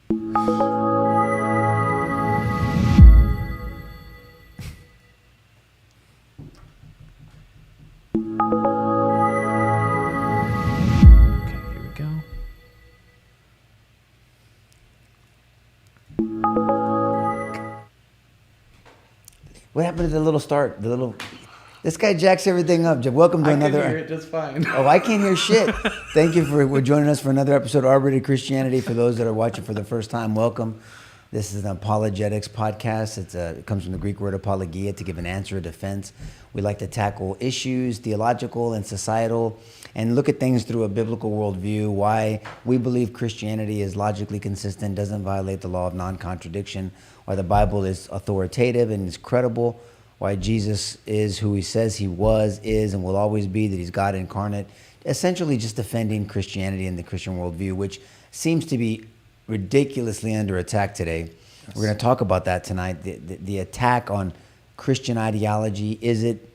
What happened to the little start? This guy jacks everything up. Welcome to another. I can hear it just fine. Oh, I can't hear shit. Thank you for joining us for another episode of R-Rated Christianity. For those that are watching for the first time, welcome. This is an apologetics podcast. It comes from the Greek word apologia, to give an answer, a defense. We like to tackle issues, theological and societal, and look at things through a biblical worldview, why we believe Christianity is logically consistent, doesn't violate the law of non-contradiction, why the Bible is authoritative and is credible, why Jesus is who he says he was, is, and will always be, that he's God incarnate. Essentially just defending Christianity and the Christian worldview, which seems to be ridiculously under attack today. Yes. We're going to talk about that tonight. The attack on Christian ideology. Is it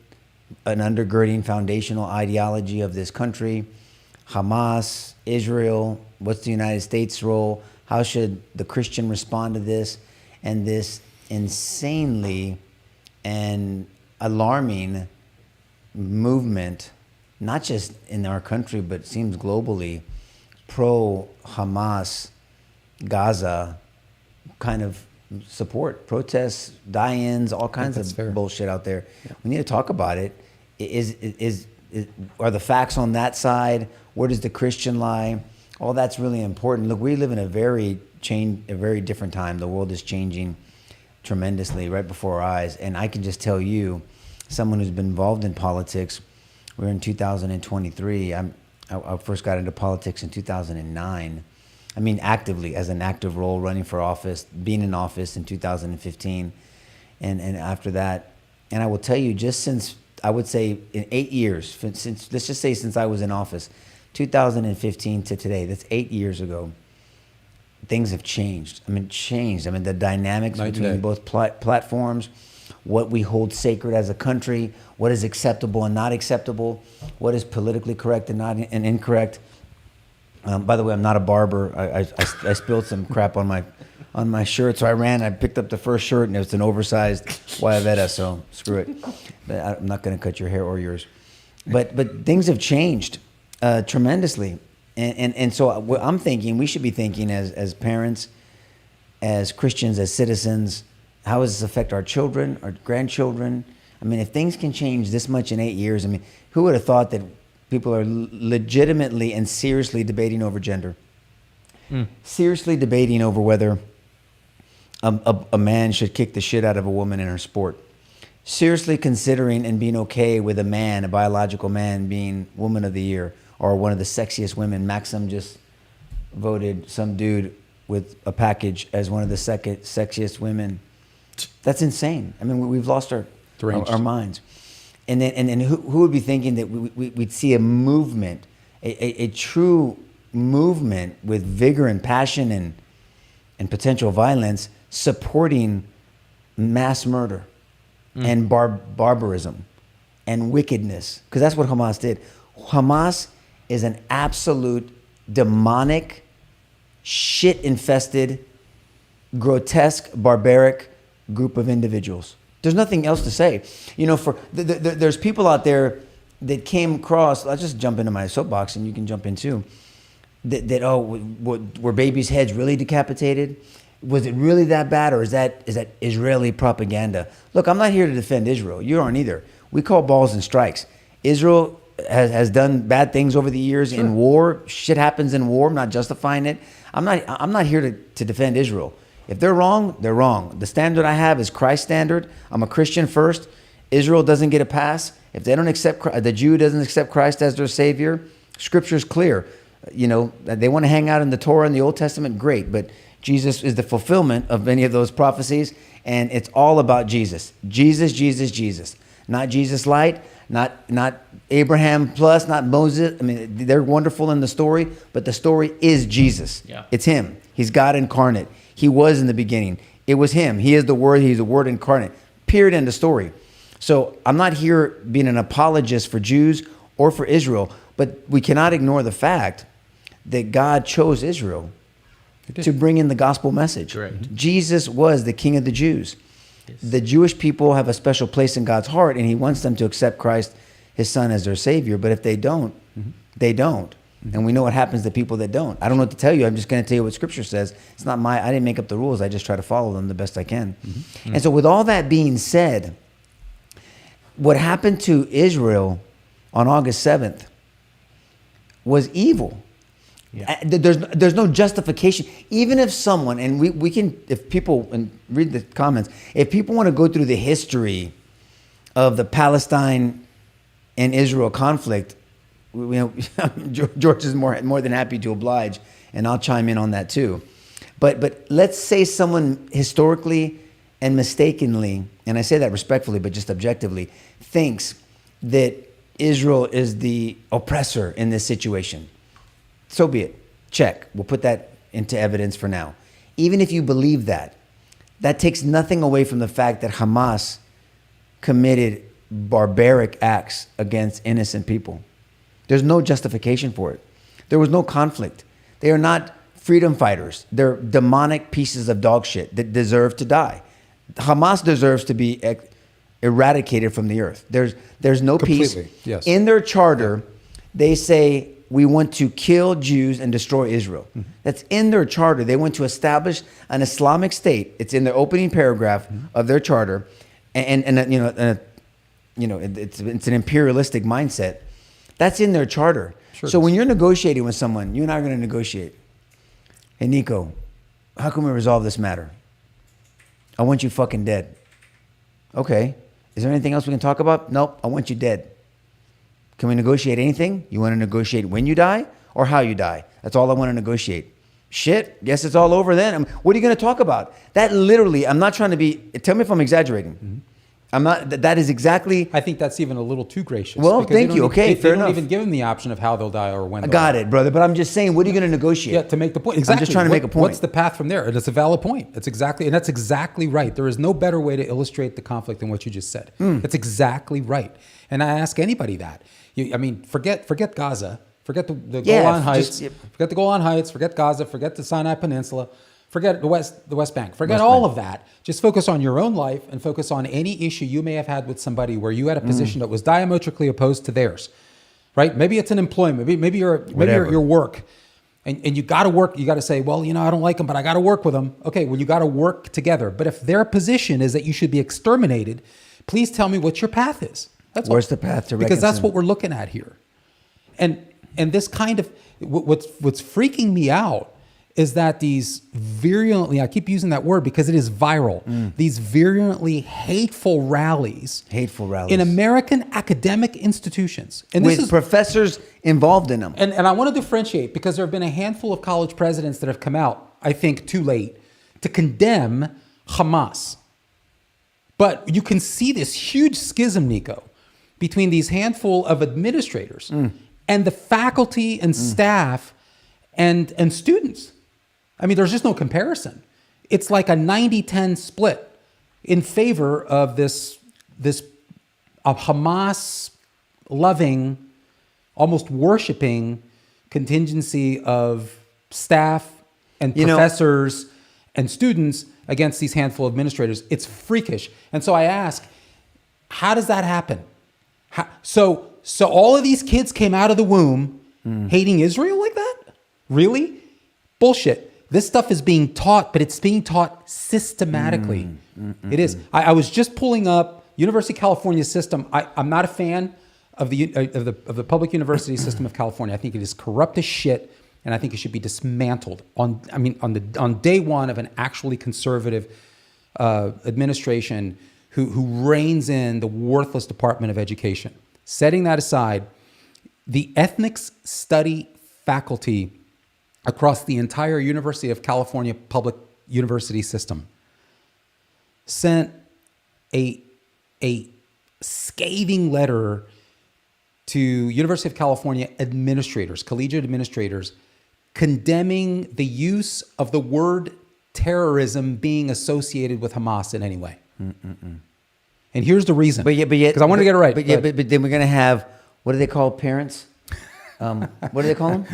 an undergirding foundational ideology of this country? Hamas, Israel, what's the United States' role? How should the Christian respond to this? And this insanely and alarming movement, not just in our country, but it seems globally, pro-Hamas, Gaza kind of support, protests, die-ins, all kinds of bullshit out there. Yeah. We need to talk about it. Are the facts on that side? Where does the Christian lie? All that's really important. Look, we live in a very different time. The world is changing tremendously right before our eyes. And I can just tell you, someone who's been involved in politics, we're in 2023. I first got into politics in 2009. I mean, actively, as an active role, running for office, being in office in 2015. And after that, and I will tell you, just since, I would say in 8 years, let's just say since I was in office, 2015 to today, that's 8 years ago, things have changed. I mean, the dynamics between both platforms, what we hold sacred as a country, what is acceptable and not acceptable, what is politically correct and not and incorrect. By the way, I'm not a barber. I spilled some crap on my shirt, so I picked up the first shirt, and it's an oversized Guayabera, so screw it. But I'm not going to cut your hair or yours. But things have changed tremendously. And so what I'm thinking, we should be thinking as parents, as Christians, as citizens, how does this affect our children, our grandchildren? I mean, if things can change this much in 8 years, I mean, who would have thought that people are legitimately and seriously debating over gender? Seriously debating over whether a man should kick the shit out of a woman in her sport. Seriously considering and being okay with a man, a biological man, being Woman of the Year or one of the sexiest women. Maxim just voted some dude with a package as one of the sexiest women. That's insane. I mean, we've lost our minds. And then who would be thinking that we'd see a movement, a true movement with vigor and passion and potential violence supporting mass murder and barbarism and wickedness? Because that's what Hamas did. Hamas is an absolute demonic, shit-infested, grotesque, barbaric group of individuals. There's nothing else to say. You know, there's people out there that came across, I'll just jump into my soapbox and you can jump in too, were babies' heads really decapitated? Was it really that bad, or is that Israeli propaganda? Look, I'm not here to defend Israel. You aren't either. We call balls and strikes. Israel has done bad things over the years in war. Shit happens in war. I'm not justifying it. I'm not here to defend Israel. If they're wrong, they're wrong. The standard I have is Christ's standard. I'm a Christian first. Israel doesn't get a pass. If they don't accept, the Jew doesn't accept Christ as their Savior, Scripture's clear. You know, they want to hang out in the Torah and the Old Testament, great. But Jesus is the fulfillment of many of those prophecies. And it's all about Jesus. Jesus, Jesus, Jesus. Not Jesus light, not Abraham plus, not Moses. I mean, they're wonderful in the story, but the story is Jesus. Yeah. It's him. He's God incarnate. He was in the beginning. It was him. He is the Word. He's the Word incarnate. Period. End of story. So I'm not here being an apologist for Jews or for Israel, but we cannot ignore the fact that God chose Israel to bring in the gospel message. Correct. Jesus was the King of the Jews. Yes. The Jewish people have a special place in God's heart, and he wants them to accept Christ, his son, as their savior. But if they don't, they don't. And we know what happens to people that don't. I don't know what to tell you. I'm just going to tell you what Scripture says. It's not I didn't make up the rules. I just try to follow them the best I can. And so with all that being said, what happened to Israel on August 7th was evil. Yeah. There's no justification. Even if someone, and we can, if people, and read the comments, if people want to go through the history of the Palestine and Israel conflict, George is more than happy to oblige, and I'll chime in on that too. But let's say someone historically and mistakenly, and I say that respectfully, but just objectively, thinks that Israel is the oppressor in this situation. So be it. Check. We'll put that into evidence for now. Even if you believe that, that takes nothing away from the fact that Hamas committed barbaric acts against innocent people. There's no justification for it. There was no conflict. They are not freedom fighters. They're demonic pieces of dog shit that deserve to die. Hamas deserves to be eradicated from the earth. There's no Completely, peace. yes. In their charter, they say, we want to kill Jews and destroy Israel. That's in their charter. They want to establish an Islamic state. It's in the opening paragraph of their charter, and it's an imperialistic mindset. That's in their charter. Sure So is. when you're negotiating with someone, you and I are going to negotiate. Hey, Nico, how can we resolve this matter? I want you fucking dead. Okay. Is there anything else we can talk about? Nope. I want you dead. Can we negotiate anything? You want to negotiate when you die or how you die? That's all I want to negotiate. Shit. Guess it's all over then. What are you going to talk about? That literally, I'm not trying to be, tell me if I'm exaggerating. I'm not, that is exactly. I think that's even a little too gracious. Well, because thank you. Okay, fair enough. They don't even give them the option of how they'll die or when I they'll got die. it, brother. But I'm just saying, what are you going to negotiate? Yeah, to make the point. Exactly. I'm just trying to make a point. What's the path from there? And it's a valid point. It's exactly, and that's exactly right. There is no better way to illustrate the conflict than what you just said. That's exactly right. And I ask anybody that. Forget Gaza. Forget the Golan Heights. Forget the Golan Heights. Forget Gaza. Forget the Sinai Peninsula. Forget the West Bank. Forget all of that. Just focus on your own life and focus on any issue you may have had with somebody where you had a position that was diametrically opposed to theirs. Right? Maybe it's an employment. Maybe your work. And you got to work. You got to say, well, I don't like them, but I got to work with them. Okay, well, you got to work together. But if their position is that you should be exterminated, please tell me what your path is. Where's the path to reconciliation? Because that's what we're looking at here. And this kind of, what's freaking me out is that these virulently, I keep using that word because it is viral, these virulently hateful rallies in American academic institutions. And with professors involved in them. And I want to differentiate because there have been a handful of college presidents that have come out, I think too late, to condemn Hamas. But you can see this huge schism, Nico, between these handful of administrators and the faculty and staff and students. I mean, there's just no comparison. It's like a 90-10 split in favor of this Hamas-loving, almost worshiping contingency of staff and professors and students against these handful of administrators. It's freakish. And so I ask, how does that happen? So all of these kids came out of the womb hating Israel like that? Really? Bullshit. This stuff is being taught, but it's being taught systematically. It is. I was just pulling up University of California system. I'm not a fan of the public university system of California. I think it is corrupt as shit, and I think it should be dismantled on day one of an actually conservative administration who reins in the worthless Department of Education. Setting that aside, the ethnics study faculty across the entire University of California public university system sent a scathing letter to University of California administrators, collegiate administrators, condemning the use of the word terrorism being associated with Hamas in any way. And here's the reason. But yet, because I wanted to get it right. But then we're going to have, what do they call parents? what do they call them?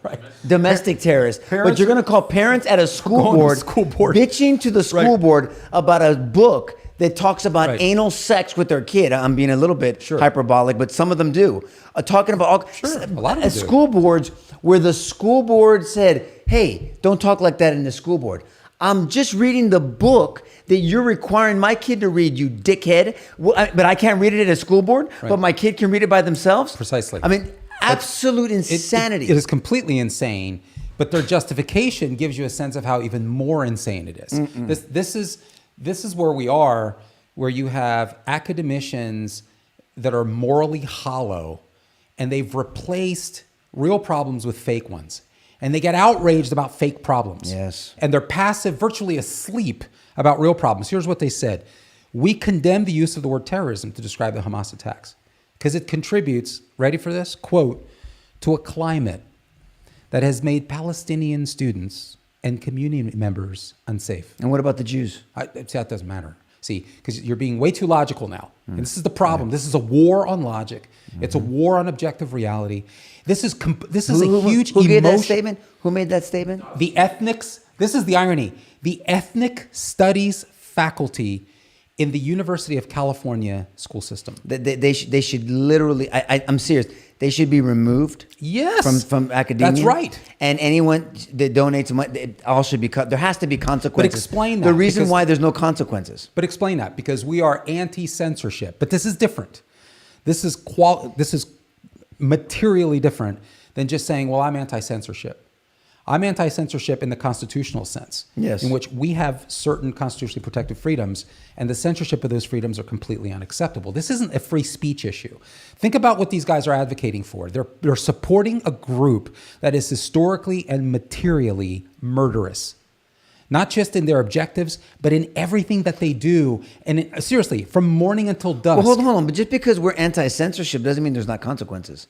Right. Domestic terrorists. But Parents you're going to call parents at a school going to board, school board. bitching to the school Right. board about a book that talks about Right. anal sex with their kid. I'm being a little bit hyperbolic, but some of them do. Talking about all, A lot of them do. school boards where the school board said, hey, don't talk like that in the school board. I'm just reading the book that you're requiring my kid to read, you dickhead. But I can't read it at a school board, Right. but my kid can read it by themselves? Precisely. I mean, absolute insanity. It is completely insane, but their justification gives you a sense of how even more insane it is. This is where we are, where you have academicians that are morally hollow, and they've replaced real problems with fake ones. And they get outraged about fake problems. Yes. And they're passive, virtually asleep about real problems. Here's what they said. We condemn the use of the word terrorism to describe the Hamas attacks because it contributes, ready for this, quote, to a climate that has made Palestinian students and community members unsafe. And what about the Jews? See, that doesn't matter. See, because you're being way too logical now. And this is the problem. This is a war on logic. It's a war on objective reality. This is a huge who gave that emotion. statement? Who made that statement? The ethnics, this is the irony. The ethnic studies faculty in the University of California school system. They should literally, I'm serious, they should be removed Yes. from academia. That's right. And anyone that donates money, it all should be cut. There has to be consequences. But explain the that, reason because- why there's no consequences. But explain that, because we are anti-censorship. But this is different. This is materially different than just saying, well, I'm anti-censorship. I'm anti-censorship in the constitutional sense, Yes. in which we have certain constitutionally protected freedoms, and the censorship of those freedoms are completely unacceptable. This isn't a free speech issue. Think about what these guys are advocating for. They're supporting a group that is historically and materially murderous, not just in their objectives, but in everything that they do. And seriously, from morning until dusk. Well, hold on. But just because we're anti-censorship doesn't mean there's not consequences.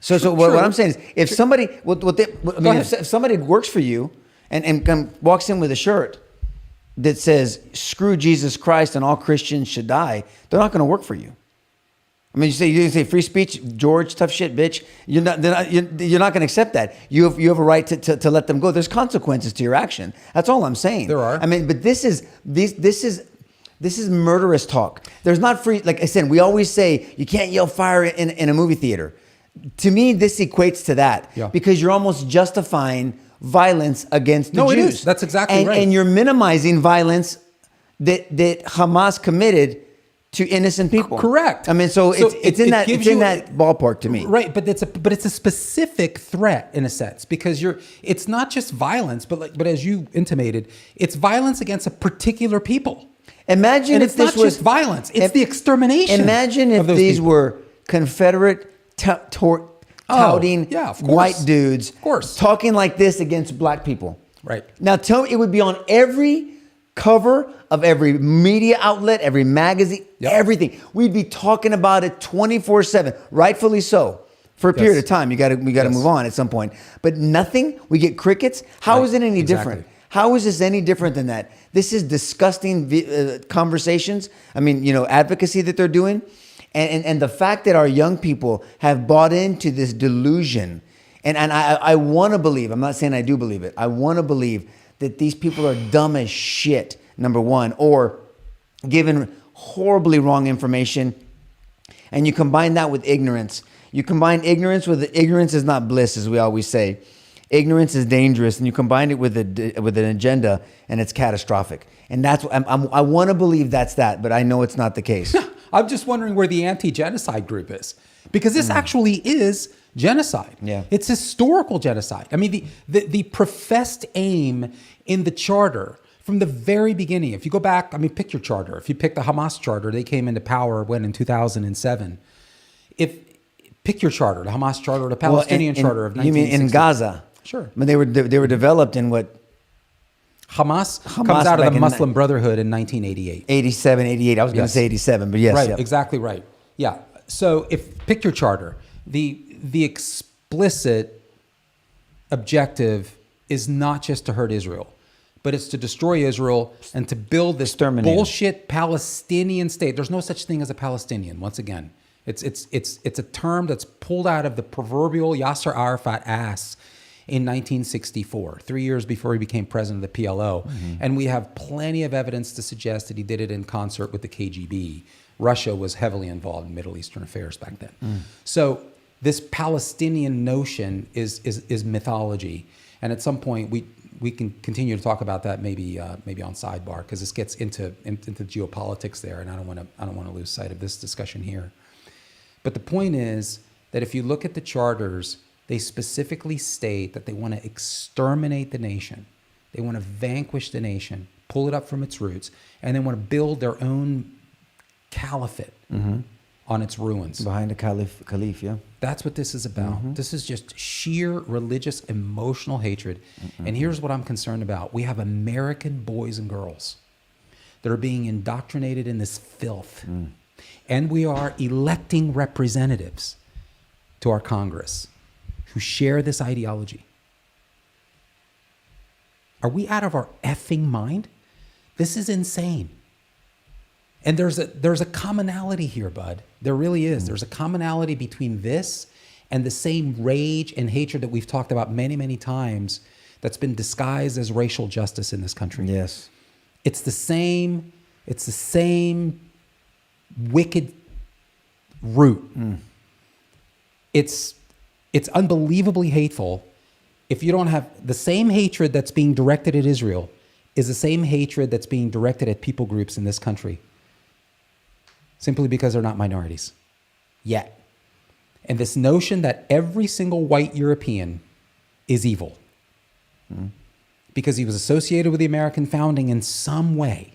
So what I'm saying is, if somebody, if somebody works for you and walks in with a shirt that says "Screw Jesus Christ and all Christians should die," they're not going to work for you. I mean, you say free speech, George, tough shit, bitch. You're not going to accept that. You have a right to let them go. There's consequences to your action. That's all I'm saying. There are. I mean, but this is murderous talk. There's not free. Like I said, we always say you can't yell fire in a movie theater. To me, this equates to that because you're almost justifying violence against the Jews. No, it is. That's exactly right. And you're minimizing violence that Hamas committed to innocent people. Correct. I mean, so it's in that ballpark to me. Right, but it's a specific threat in a sense, because it's not just violence, but as you intimated, it's violence against a particular people. Imagine And if it's this not was just violence; it's the extermination. Imagine if of those these people. were Confederate touting yeah, of course. white dudes, Of course. talking like this against black people. Right. Now tell me, it would be on every cover of every media outlet, every magazine, everything. We'd be talking about it 24/7, rightfully so. For a period of time, we got to move on at some point. But nothing. We get crickets. How is it any different? How is this any different than that? This is disgusting conversations. I mean, advocacy that they're doing. And the fact that our young people have bought into this delusion, and I want to believe, I'm not saying I do believe it, I want to believe that these people are dumb as shit, number one, or given horribly wrong information, and you combine that with ignorance. You combine ignorance is not bliss, as we always say. Ignorance is dangerous, and you combine it with an agenda, and it's catastrophic. And that's what I want to believe that's that, but I know it's not the case. I'm just wondering where the anti-genocide group is, because this actually is genocide. Yeah. It's historical genocide. I mean, the professed aim in the charter from the very beginning, if you go back, I mean, pick your charter. If you pick the Hamas charter, they came into power in 2007. Pick your charter, the Hamas charter, the Palestinian charter of 1960. You mean in Gaza? Sure. I mean, they were developed in what? Hamas comes out of the Muslim Brotherhood in 1988. 87, 88. I was going to say 87, but yes. Right, yep. exactly right. Yeah. So pick your charter. The explicit objective is not just to hurt Israel, but it's to destroy Israel and to build this bullshit Palestinian state. There's no such thing as a Palestinian, once again. It's a term that's pulled out of the proverbial Yasser Arafat ass in 1964, 3 years before he became president of the PLO. And we have plenty of evidence to suggest that he did it in concert with the KGB. Russia was heavily involved in Middle Eastern affairs back then. So this Palestinian notion is mythology. And at some point, we can continue to talk about that maybe on sidebar, because this gets into geopolitics there, and I don't want to lose sight of this discussion here. But the point is that if you look at the charters, they specifically state that they want to exterminate the nation. They want to vanquish the nation, pull it up from its roots, and they want to build their own caliphate on its ruins. Behind the caliph, yeah. That's what this is about. This is just sheer religious, emotional hatred. And here's what I'm concerned about. We have American boys and girls that are being indoctrinated in this filth. And we are electing representatives to our Congress who share this ideology. Are we out of our effing mind? This is insane. And there's a commonality here, bud. There really is. There's a commonality between this and the same rage and hatred that we've talked about many, many times that's been disguised as racial justice in this country. Yes. It's the same wicked root. It's unbelievably hateful. If you don't have the same hatred that's being directed at Israel is the same hatred that's being directed at people groups in this country, simply because they're not minorities yet. And this notion that every single white European is evil because he was associated with the American founding in some way,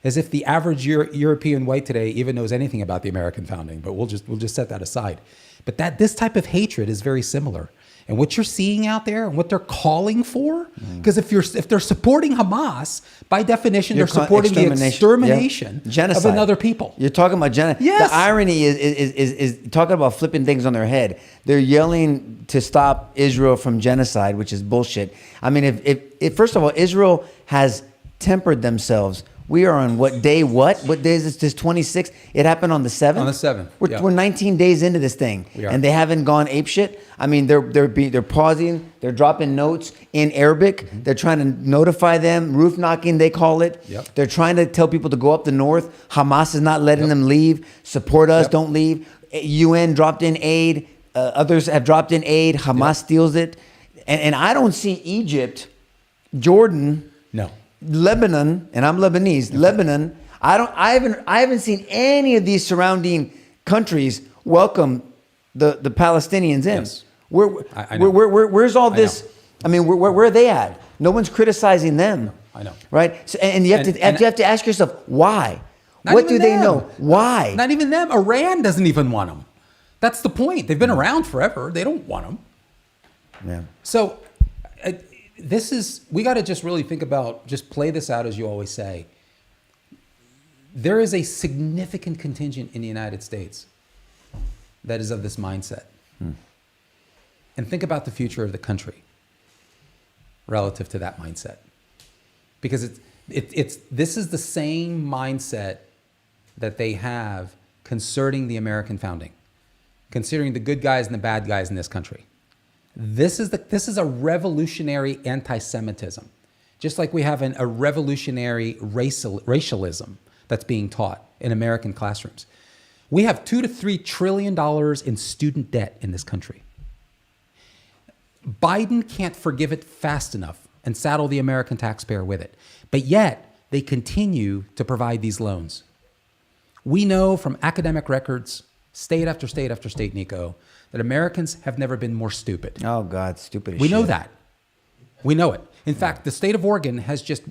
as if the average European white today even knows anything about the American founding, but we'll just set that aside. But this type of hatred is very similar. And what you're seeing out there and what they're calling for, because if they're supporting Hamas, by definition, they're supporting the extermination of another people. You're talking about genocide. Yes. The irony is talking about flipping things on their head. They're yelling to stop Israel from genocide, which is bullshit. I mean, if first of all, Israel has tempered themselves. We are on what day? What day is this? 26th. It happened on the 7th. On the 7th. We're 19 days into this thing, and they haven't gone apeshit. I mean, they're pausing. They're dropping notes in Arabic. They're trying to notify them. Roof knocking, they call it. Yep. They're trying to tell people to go up the north. Hamas is not letting them leave. Support us. Don't leave. UN dropped in aid. Others have dropped in aid. Hamas steals it, and I don't see Egypt, Jordan. No. Lebanon, and I'm Lebanese. Lebanon, I haven't seen any of these surrounding countries welcome the Palestinians in. Yes. I know. Where's all this? I mean, where are they at? No one's criticizing them. I know. Right? So, and you have to ask yourself why. What do they know? Why? Not even them. Iran doesn't even want them. That's the point. They've been around forever. They don't want them. Yeah. So. We got to just really think about, just play this out as you always say. There is a significant contingent in the United States that is of this mindset. And think about the future of the country relative to that mindset. Because this is the same mindset that they have concerning the American founding, considering the good guys and the bad guys in this country. This is a revolutionary anti-Semitism, just like we have a revolutionary racialism that's being taught in American classrooms. We have $2 to $3 trillion in student debt in this country. Biden can't forgive it fast enough and saddle the American taxpayer with it, but yet they continue to provide these loans. We know from academic records, state after state after state, Nico, that Americans have never been more stupid. Oh, God, stupid as shit. We know that. We know it. In fact, the state of Oregon has just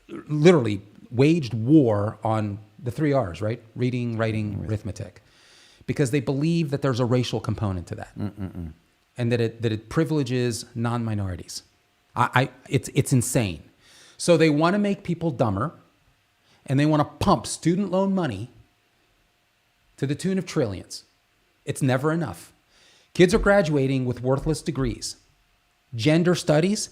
literally waged war on the 3 R's, right? Reading, writing, arithmetic. Because they believe that there's a racial component to that. And that it privileges non-minorities. It's insane. So they want to make people dumber, and they want to pump student loan money to the tune of trillions. It's never enough. Kids are graduating with worthless degrees. Gender studies,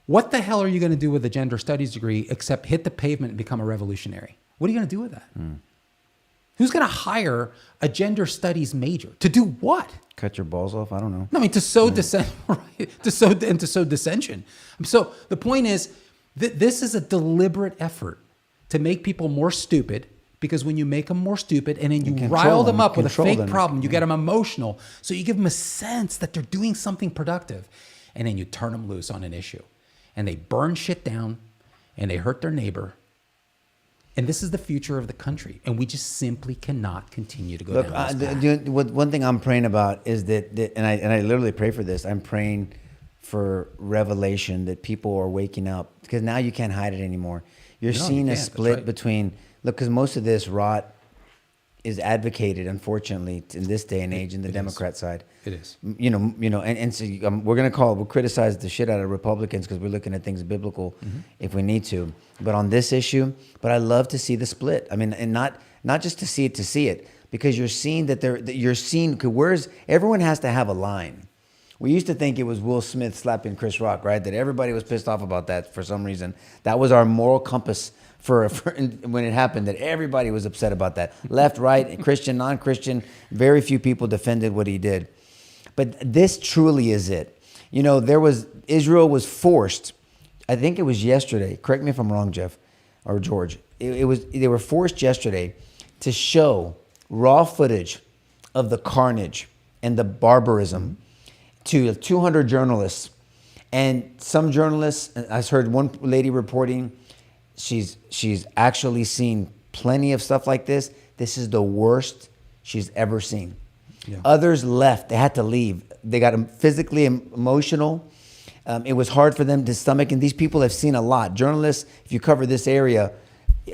what the hell are you going to do with a gender studies degree except hit the pavement and become a revolutionary? What are you going to do with that? Who's going to hire a gender studies major to do what? Cut your balls off? I don't know. No, I mean to sow right? to sow dissension. So the point is that this is a deliberate effort to make people more stupid, because when you make them more stupid and then you rile them up with a fake problem, you get them emotional. So you give them a sense that they're doing something productive, and then you turn them loose on an issue, and they burn shit down, and they hurt their neighbor. And this is the future of the country, and we just simply cannot continue to go down this path. One thing I'm praying about is that and I literally pray for this. I'm praying for revelation, that people are waking up, because now you can't hide it anymore. You're seeing a split between, because most of this rot is advocated, unfortunately, in this day and age, in the Democrat side. It is. And so we'll criticize the shit out of Republicans because we're looking at things biblical if we need to. But on this issue, I love to see the split. I mean, and not just to see it, because you're seeing where's everyone has to have a line. We used to think it was Will Smith slapping Chris Rock, right? That everybody was pissed off about that for some reason. That was our moral compass for when it happened, that everybody was upset about that. Left, right, Christian, non-Christian, very few people defended what he did. But this truly is it. Israel was forced, I think it was yesterday, correct me if I'm wrong, Jeff or George, they were forced yesterday to show raw footage of the carnage and the barbarism to 200 journalists. And some journalists, I heard one lady reporting, she's actually seen plenty of stuff like this. This is the worst she's ever seen. Yeah. Others left. They had to leave. They got physically emotional. It was hard for them to stomach. And these people have seen a lot. Journalists, if you cover this area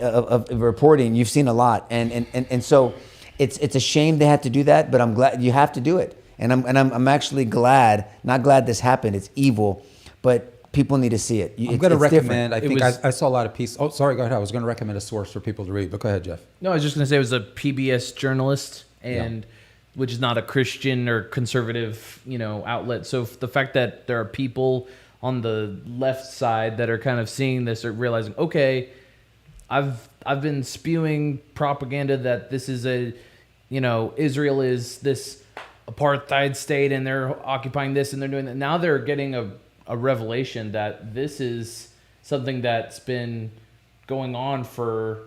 of reporting, you've seen a lot. And so it's a shame they had to do that. But I'm glad you have to do it. And I'm actually glad, not glad this happened. It's evil, but people need to see it. I'm going to recommend, I saw a lot of pieces. Oh, sorry, go ahead. I was going to recommend a source for people to read, but go ahead, Jeff. No, I was just going to say it was a PBS journalist, which is not a Christian or conservative, outlet. So the fact that there are people on the left side that are kind of seeing this or realizing, okay, I've been spewing propaganda that this is Israel is this apartheid state and they're occupying this and they're doing that. Now they're getting a revelation that this is something that's been going on for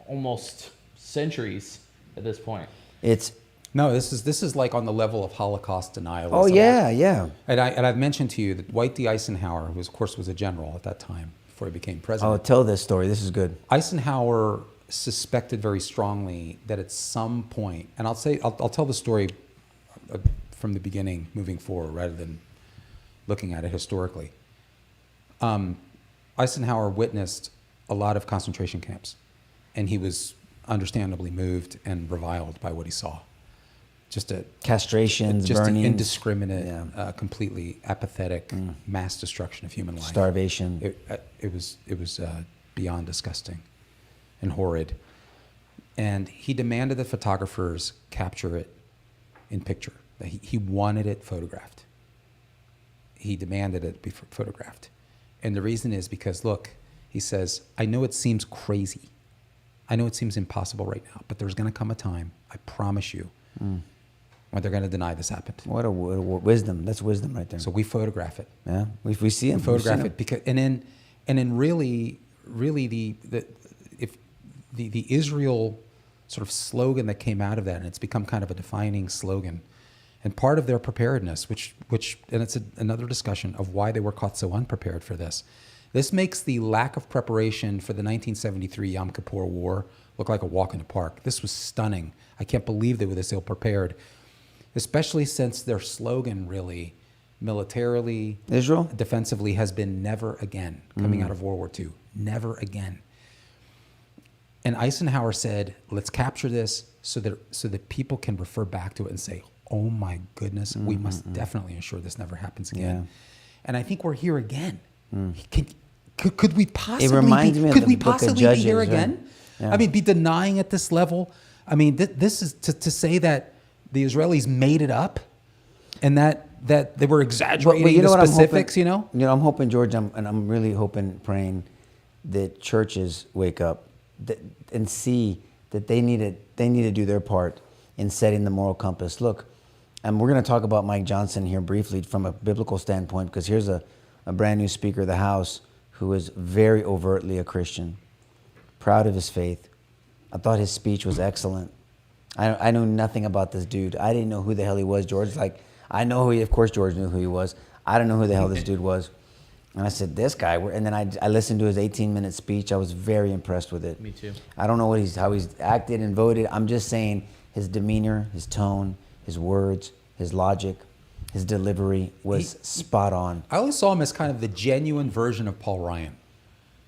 almost centuries at this point. This is like on the level of Holocaust denial. Oh yeah. And I've mentioned to you that Dwight D. Eisenhower, who of course was a general at that time before he became president. Oh, tell this story. This is good. Eisenhower suspected very strongly that at some point, and I'll tell the story from the beginning moving forward rather than looking at it historically. Eisenhower witnessed a lot of concentration camps, and he was understandably moved and reviled by what he saw. Castrations, just burnings, an indiscriminate, completely apathetic mass destruction of human life. Starvation. It was beyond disgusting and horrid. And he demanded that photographers capture it in picture. He wanted it photographed. He demanded it be photographed. And the reason is because, look, he says, I know it seems crazy. I know it seems impossible right now, but there's going to come a time, I promise you, when they're going to deny this happened. What a wisdom. That's wisdom right there. So we photograph it. Yeah, we see him. Photograph it because, and then really the Israel sort of slogan that came out of that, and it's become kind of a defining slogan, and part of their preparedness, which and it's another discussion of why they were caught so unprepared for this. This makes the lack of preparation for the 1973 Yom Kippur War look like a walk in the park. This was stunning. I can't believe they were this ill prepared, especially since their slogan really, militarily, Israel, defensively, has been never again, coming out of World War II. Never again. And Eisenhower said, let's capture this so that people can refer back to it and say, oh my goodness, we must definitely ensure this never happens again. Yeah. And I think we're here again. Could we possibly be here again? Right? Yeah. I mean, be denying at this level. I mean, this is to say that the Israelis made it up and that they were exaggerating the specifics, I'm hoping, George, I'm really hoping, praying that churches wake up and see that they need to do their part in setting the moral compass. Look, and we're going to talk about Mike Johnson here briefly from a biblical standpoint, because here's a brand new Speaker of the House who is very overtly a Christian, proud of his faith. I thought his speech was excellent. I knew nothing about this dude. I didn't know who the hell he was. George's like, I know who he, of course George knew who he was. I don't know who the hell this dude was. And I said, this guy, and then I listened to his 18-minute speech. I was very impressed with it. Me too. I don't know how he's acted and voted. I'm just saying his demeanor, his tone, his words, his logic, his delivery was spot on. I always saw him as kind of the genuine version of Paul Ryan.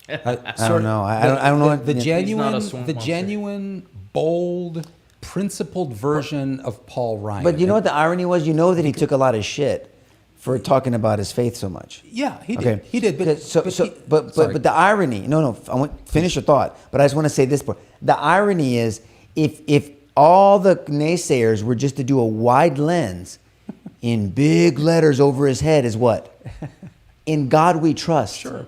I don't know. I don't know. The monster. genuine, bold, principled version of Paul Ryan. But you know what the irony was? You know that he took a lot of shit for talking about his faith so much. Yeah, he did. Okay. He did. But the irony. No. I want finish your thought. But I just want to say this part. The irony is, if all the naysayers were just to do a wide lens, in big letters over his head is what? In God we trust. Sure.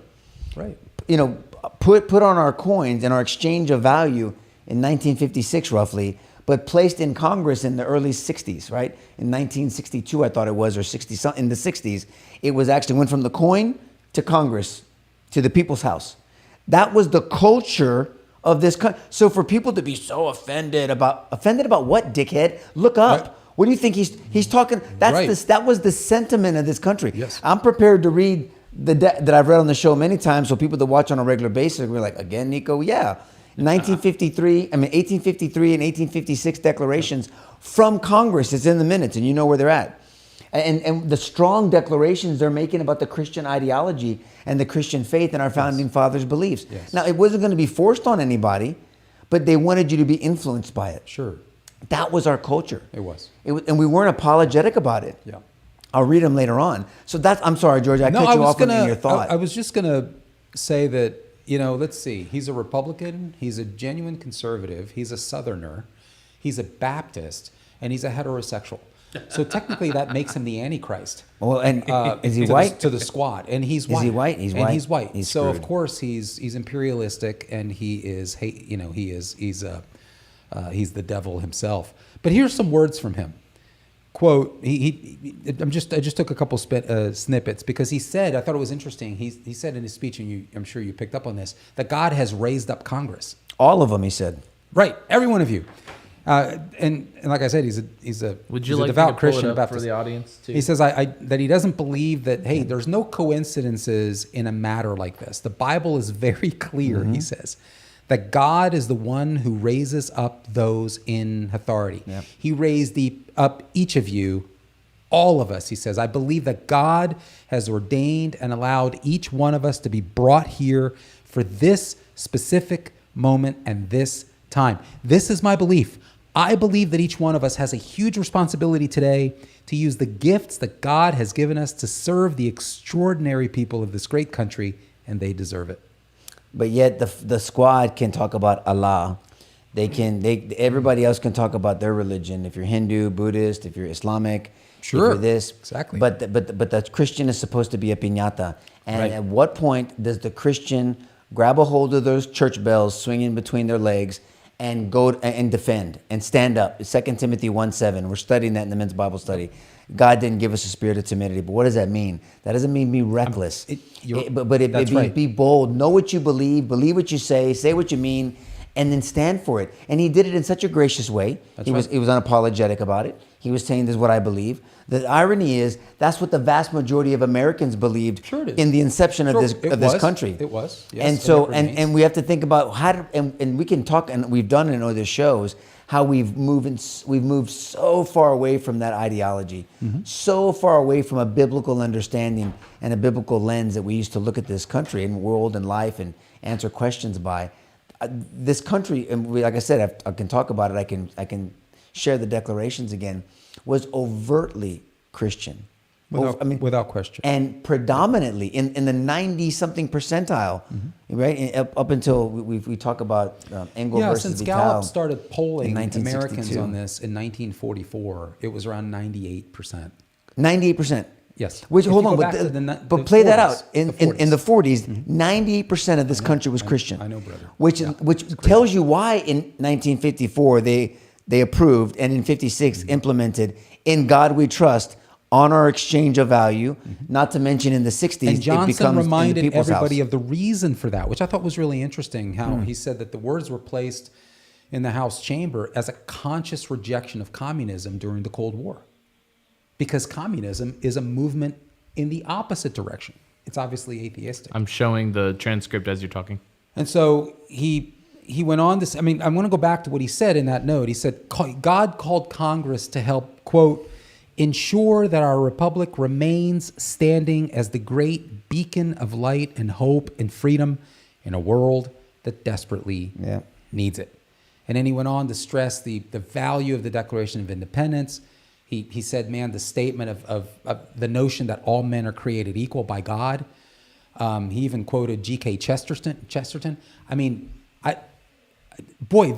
Right. You know, put on our coins and our exchange of value in 1956 roughly, but placed in Congress in the early 60s, right? In 1962, I thought it was, or 60 in the 60s, it was actually went from the coin to Congress, to the people's house. That was the culture of this country. So for people to be so offended about what, dickhead? Look up. Right. What do you think he's talking? That's right. That was the sentiment of this country. Yes. I'm prepared to read that I've read on the show many times, so people that watch on a regular basis, we're like, again, Nico, yeah. 1853 and 1856 declarations from Congress. It's in the minutes, and you know where they're at. And the strong declarations they're making about the Christian ideology and the Christian faith and our founding fathers' beliefs. Yes. Now, it wasn't going to be forced on anybody, but they wanted you to be influenced by it. Sure. That was our culture. It was. And we weren't apologetic about it. Yeah. I'll read them later on. So I'm sorry, George, I cut you off in your thought. I was just going to say that, let's see. He's a Republican. He's a genuine conservative. He's a Southerner. He's a Baptist. And he's a heterosexual. So technically that makes him the Antichrist. Well, and is he white? To the squad. And he's white. Is he white? He's white. And he's white. He's so screwed. of course he's imperialistic, and he's the devil himself. But here's some words from him. Quote, I just took a couple snippets, because he said, I thought it was interesting. He said in his speech, and I'm sure you picked up on this, that God has raised up Congress. All of them, he said. Right, every one of you. And like I said, he's a devout Christian Baptist. For the audience too? He says that he doesn't believe that, hey, there's no coincidences in a matter like this. The Bible is very clear, he says, that God is the one who raises up those in authority. Yep. He raised up each of you, all of us, he says. I believe that God has ordained and allowed each one of us to be brought here for this specific moment and this time. This is my belief. I believe that each one of us has a huge responsibility today to use the gifts that God has given us to serve the extraordinary people of this great country, and they deserve it. But yet the squad can talk about Allah. Everybody else can talk about their religion. If you're Hindu, Buddhist, if you're Islamic, sure, if you're this. Exactly. But the Christian is supposed to be a piñata. And right. At what point does the Christian grab a hold of those church bells swinging between their legs and go and defend and stand up? 2 Timothy 1:7. We're studying that in the men's Bible study. God didn't give us a spirit of timidity. But what does that mean? That doesn't mean be reckless. Be bold. Know what you believe what you say what you mean, and then stand for it. And he did it in such a gracious way. He was unapologetic about it. He was saying, this is what I believe. The irony is, that's what the vast majority of Americans believed in the inception of this country. It was. Yes, and so, and we have to think about and we can talk, and we've done it in other shows, how we've moved so far away from that ideology, so far away from a biblical understanding and a biblical lens that we used to look at this country and world and life and answer questions by. This country, and like I said, I can talk about it. I can share the declarations again. Was overtly Christian. Without question. And predominantly in the 90-something percentile, right? Up until we talk about Engel versus since Vital. Gallup started polling Americans 1962. on this in 1944, it was around 98%. 98%. Yes. Which, If hold you on, go but, back to the play that 40s, out. In the 40s, 98% of this country was Christian. I know, brother. Which tells you why in 1954 they approved, and in 56 implemented "In God We Trust" on our exchange of value. Not to mention in the 60s, And it Johnson becomes in the reminded people's everybody house. of the reason for that, which I thought was really interesting. How he said that the words were placed in the House chamber as a conscious rejection of communism during the Cold War, because communism is a movement in the opposite direction. It's obviously atheistic. I'm showing the transcript as you're talking. And so he went on this. I mean, I want to go back to what he said in that note. He said, God called Congress to help, quote, ensure that our republic remains standing as the great beacon of light and hope and freedom in a world that desperately needs it. And then he went on to stress the value of the Declaration of Independence. He said, man, the statement of the notion that all men are created equal by God. He even quoted G.K. Chesterton. I mean,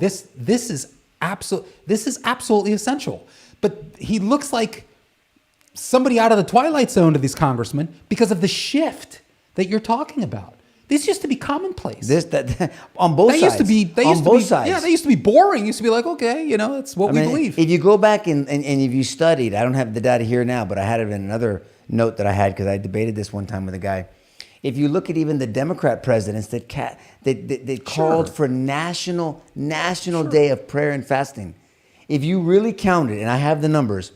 this is absolutely essential. But he looks like somebody out of the Twilight Zone to these congressmen because of the shift that you're talking about. This used to be commonplace. On both sides. Sides. Yeah, they used to be boring. It used to be like, okay, that's what we believe. If you go back and if you studied, I don't have the data here now, but I had it in another note that I had because I debated this one time with a guy. If you look at even the Democrat presidents that called for national day of prayer and fasting, if you really counted, and I have the numbers,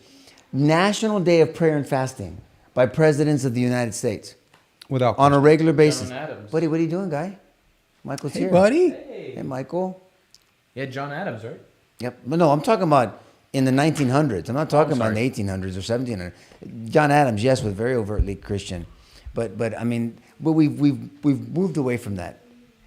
National Day of Prayer and Fasting by presidents of the United States. On a regular basis. Buddy, what are you doing, guy? Michael's here. Buddy. Hey, Michael. Yeah, John Adams, right? Yep. But no, I'm talking about in the 1900s. I'm not talking about in the 1800s or 1700s. John Adams, yes, was very overtly Christian. But I mean, we've moved away from that.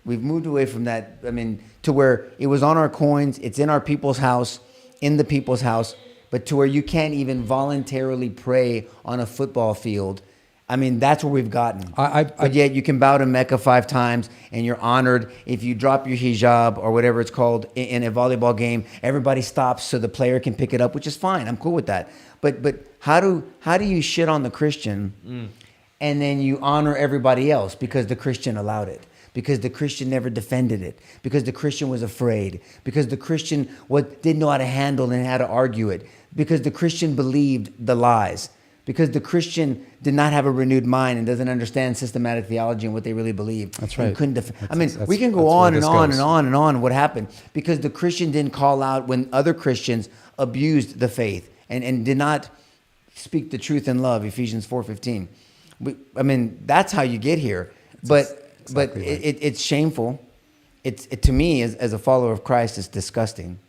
We've moved away from that. I mean, to where it was on our coins, it's in our people's house, in the people's house, but to where you can't even voluntarily pray on a football field. I mean, that's where we've gotten. But yet you can bow to Mecca 5 times and you're honored. If you drop your hijab or whatever it's called in a volleyball game, everybody stops so the player can pick it up, which is fine. I'm cool with that. But how do you shit on the Christian and then you honor everybody else because the Christian allowed it? Because the Christian never defended it, because the Christian was afraid, because the Christian didn't know how to handle and how to argue it, because the Christian believed the lies, because the Christian did not have a renewed mind and doesn't understand systematic theology and what they really believe. That's right. And couldn't we can go on and on and on and on what happened because the Christian didn't call out when other Christians abused the faith and did not speak the truth in love, Ephesians 4:15. I mean, that's how you get here. But it's shameful. To me, as a follower of Christ, it's disgusting.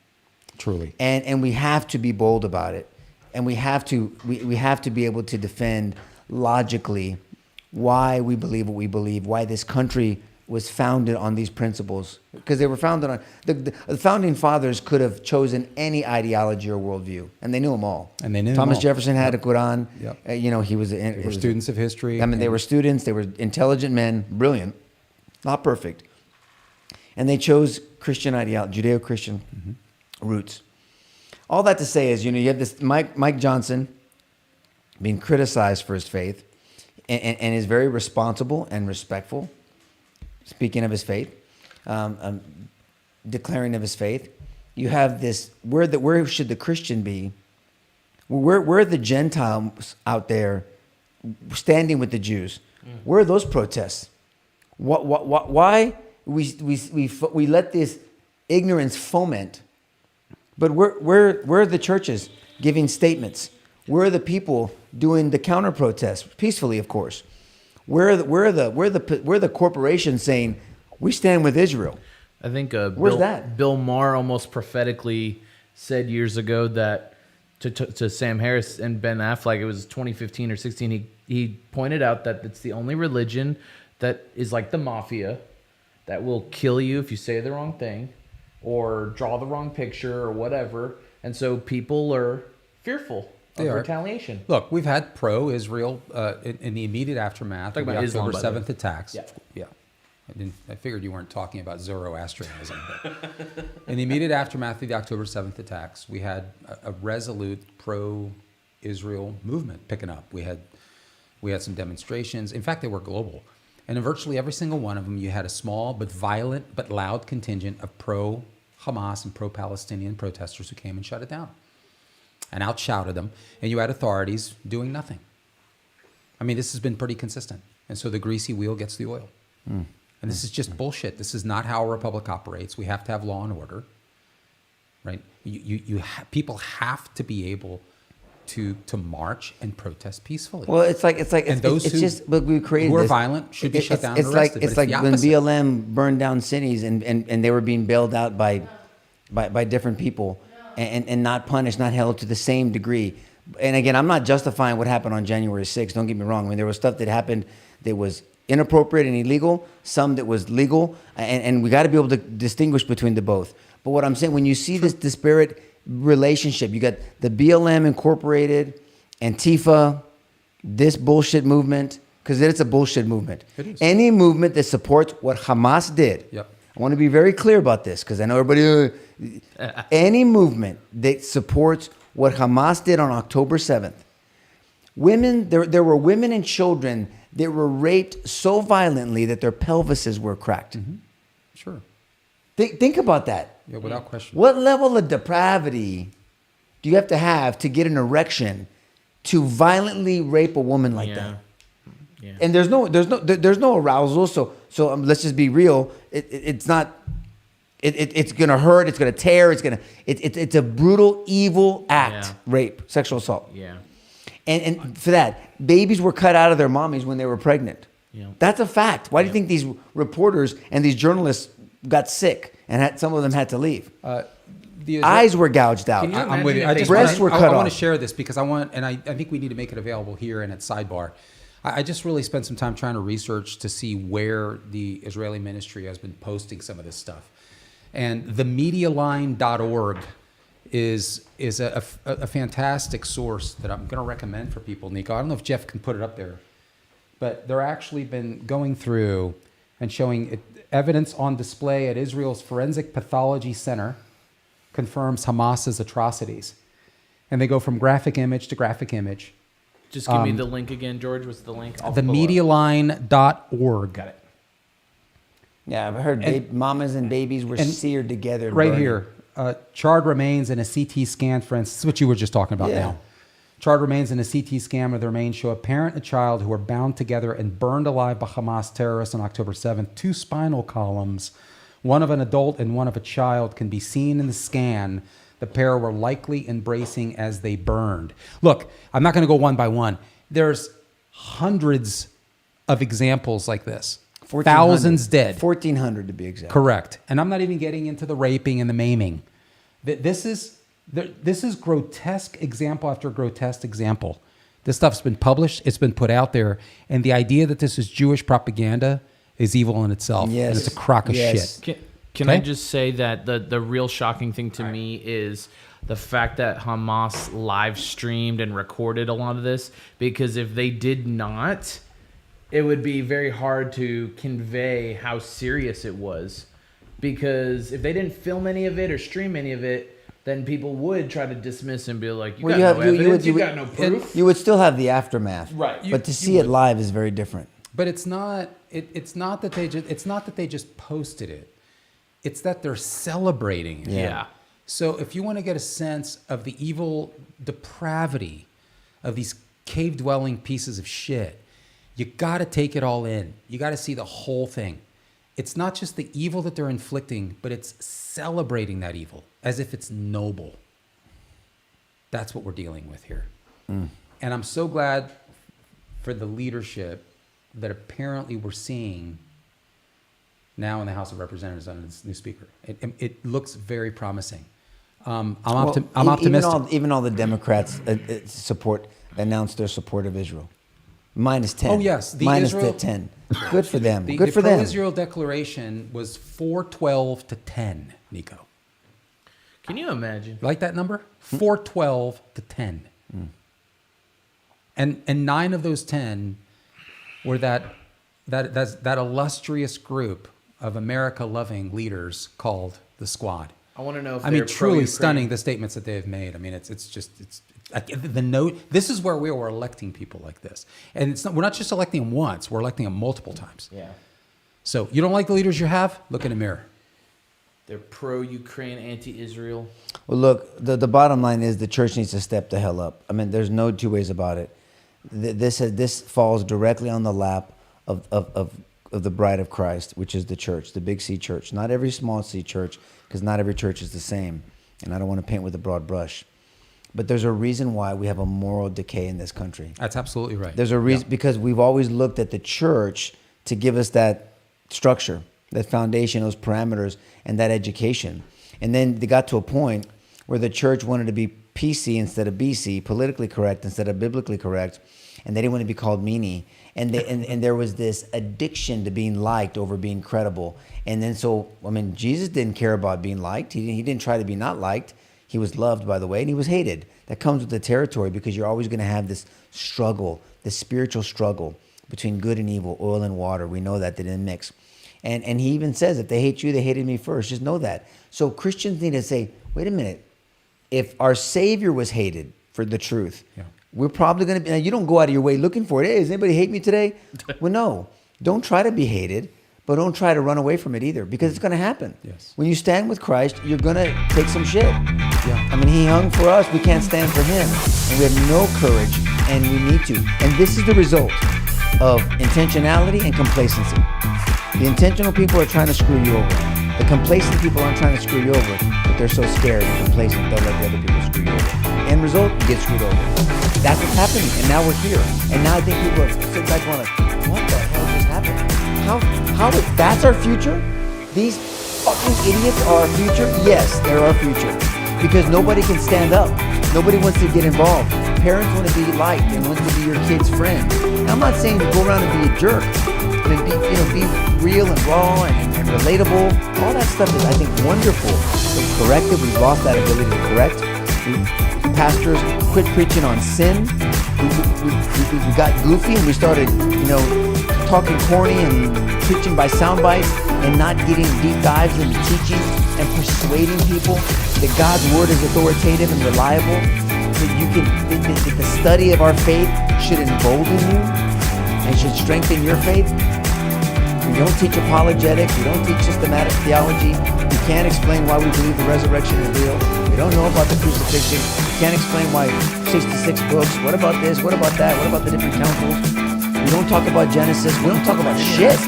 Truly. And we have to be bold about it. And we have to be able to defend logically why we believe what we believe, why this country was founded on these principles. Because they were founded on the founding fathers could have chosen any ideology or worldview, and they knew them all. And they knew Thomas them all. Jefferson had a Quran. Yep. He was. They were students of history. I mean, they were students. They were intelligent men, brilliant, not perfect, and they chose Christian ideology, Judeo-Christian roots. All that to say is, you have this Mike Johnson being criticized for his faith, and is very responsible and respectful. Speaking of his faith, declaring of his faith, you have this. Where should the Christian be? Where are the Gentiles out there standing with the Jews? Where are those protests? Why we let this ignorance foment? But where are the churches giving statements? Where are the people doing the counter protests peacefully, of course? Where are the corporations saying we stand with Israel? I think Where's that? Bill Maher almost prophetically said years ago that to Sam Harris and Ben Affleck, it was 2015 or 16. He pointed out that it's the only religion that is like the mafia, that will kill you if you say the wrong thing or draw the wrong picture or whatever. And so people are fearful of retaliation. Look, we've had pro-Israel in the immediate aftermath of the October 7th attacks. Yeah. I figured you weren't talking about Zoroastrianism. But in the immediate aftermath of the October 7th attacks, we had a resolute pro-Israel movement picking up. We had We had some demonstrations. In fact, they were global. And in virtually every single one of them, you had a small but violent but loud contingent of pro-Hamas and pro-Palestinian protesters who came and shut it down and outshouted them. And you had authorities doing nothing. I mean, this has been pretty consistent. And so the greasy wheel gets the oil. And this is just bullshit. This is not how a republic operates. We have to have law and order, right? People have to be able to march and protest peacefully. Well, it's just look, we created who are this, violent should be shut down. It's and like arrested, it's but like the when opposite. BLM burned down cities and they were being bailed out by different people and not punished, not held to the same degree. And again, I'm not justifying what happened on January 6th. Don't get me wrong. I mean, there was stuff that happened that was inappropriate and illegal, some that was legal, and we got to be able to distinguish between the both. But what I'm saying, when you see this disparate relationship, you got the BLM Incorporated, Antifa, this bullshit movement, because it's a bullshit movement. It is. Any movement that supports what Hamas did. Yep. I want to be very clear about this because I know everybody. Any movement that supports what Hamas did on October 7th. Women, there were women and children that were raped so violently that their pelvises were cracked. Mm-hmm. Sure. Think about that. Yeah, without question. What level of depravity do you have to get an erection to violently rape a woman like that? Yeah. And there's no arousal. So let's just be real. It's not. It's gonna hurt. It's gonna tear. It's a brutal, evil act. Yeah. Rape, sexual assault. Yeah. And for that, babies were cut out of their mommies when they were pregnant. Yeah. That's a fact. Why do you think these reporters and these journalists got sick and some of them had to leave? Eyes were gouged out. Can you I'm with you. imagine if breasts were cut I want off. to share this because I think we need to make it available here and at Sidebar. I just really spent some time trying to research to see where the Israeli ministry has been posting some of this stuff. And themedialine.org is a fantastic source that I'm going to recommend for people, Nico. I don't know if Jeff can put it up there, but they're actually been going through and showing evidence on display at Israel's Forensic Pathology Center confirms Hamas's atrocities. And they go from graphic image to graphic image. Just give me the link again, George. What's the link? I'll pull it up. Themedialine.org. Got it. Yeah, I've heard mamas and babies were seared together. Right burning. here, charred remains in a CT scan, for instance. This is what you were just talking about now. Charred remains in a CT scan of the remains show a parent and a child who were bound together and burned alive by Hamas terrorists on October 7th. 2 spinal columns, one of an adult and one of a child, can be seen in the scan. The pair were likely embracing as they burned. Look, I'm not going to go one by one. There's hundreds of examples like this. 1,400. Thousands dead. 1,400 to be exact. Correct. And I'm not even getting into the raping and the maiming. This is grotesque example after grotesque example. This stuff's been published. It's been put out there. And the idea that this is Jewish propaganda is evil in itself. Yes. And it's a crock of Yes. shit. Can Okay? I just say that the real shocking thing to me is the fact that Hamas live streamed and recorded a lot of this, because if they did not, it would be very hard to convey how serious it was. Because if they didn't film any of it or stream any of it, then people would try to dismiss and be like, you got no evidence, you got no proof. You would still have the aftermath. Right. But to see it live is very different. But it's not that they just posted it. It's that they're celebrating it. Yeah. So if you want to get a sense of the evil depravity of these cave-dwelling pieces of shit, you got to take it all in. You got to see the whole thing. It's not just the evil that they're inflicting, but it's celebrating that evil as if it's noble. That's what we're dealing with here. And I'm so glad for the leadership that apparently we're seeing now in the House of Representatives under this new speaker. It looks very promising. I'm optimistic. Even all the Democrats announced their support of Israel. Minus 10. Oh, yes. Minus 10. Good for them. The Good for them. pro-Israel declaration was 412 to 10, Nico. Can you imagine? You like that number? 412 to 10. And 9 of those 10 were that illustrious group of America-loving leaders called the Squad. I want to know if I mean, they're truly pro-Ukraine. stunning, the statements that they have made. I mean, it's This is where we are electing people like this, and we're not just electing them once; we're electing them multiple times. Yeah. So you don't like the leaders you have? Look in the mirror. They're pro-Ukraine, anti-Israel. Well, look, the bottom line is the church needs to step the hell up. I mean, there's no two ways about it. This falls directly on the lap of the bride of Christ, which is the church, the big C church. Not every small C church, because not every church is the same. And I don't want to paint with a broad brush. But there's a reason why we have a moral decay in this country. That's absolutely right. There's a reason, because we've always looked at the church to give us that structure, that foundation, those parameters, and that education. And then they got to a point where the church wanted to be PC instead of BC, politically correct instead of biblically correct, and they didn't want to be called meanie. And there was this addiction to being liked over being credible. And then Jesus didn't care about being liked. He didn't try to be not liked. He was loved, by the way, and he was hated. That comes with the territory, because you're always going to have this struggle, this spiritual struggle between good and evil, oil and water. We know that they didn't mix. And he even says, if they hate you, they hated me first. Just know that. So Christians need to say, wait a minute. If our Savior was hated for the truth, we're probably going to be, now you don't go out of your way looking for it. Hey, does anybody hate me today? Well, no. Don't try to be hated, but don't try to run away from it either, because it's going to happen. Yes. When you stand with Christ, you're going to take some shit. Yeah. I mean, he hung for us. We can't stand for him. And we have no courage, and we need to. And this is the result of intentionality and complacency. The intentional people are trying to screw you over. The complacent people aren't trying to screw you over, but they're so scared and complacent they'll let the other people screw you over. End result, you get screwed over. That's what's happening, and now we're here. And now I think people are sitting back going like, what the hell just happened? How if that's our future? These fucking idiots are our future? Yes, they're our future. Because nobody can stand up. Nobody wants to get involved. Parents want to be liked and want to be your kid's friend. Now, I'm not saying to go around and be a jerk. And be real and raw and relatable. All that stuff is, I think, wonderful. It's corrected. We've lost that ability to correct. Pastors quit preaching on sin. We got goofy and we started, talking corny and preaching by sound bites and not getting deep dives into teaching and persuading people that God's word is authoritative and reliable. That the study of our faith should embolden you and should strengthen your faith. We don't teach apologetics. We don't teach systematic theology. We can't explain why we believe the resurrection is real. We don't know about the crucifixion. We can't explain why 66 books. What about this? What about that? What about the different councils? We don't talk about Genesis. We don't talk about shit.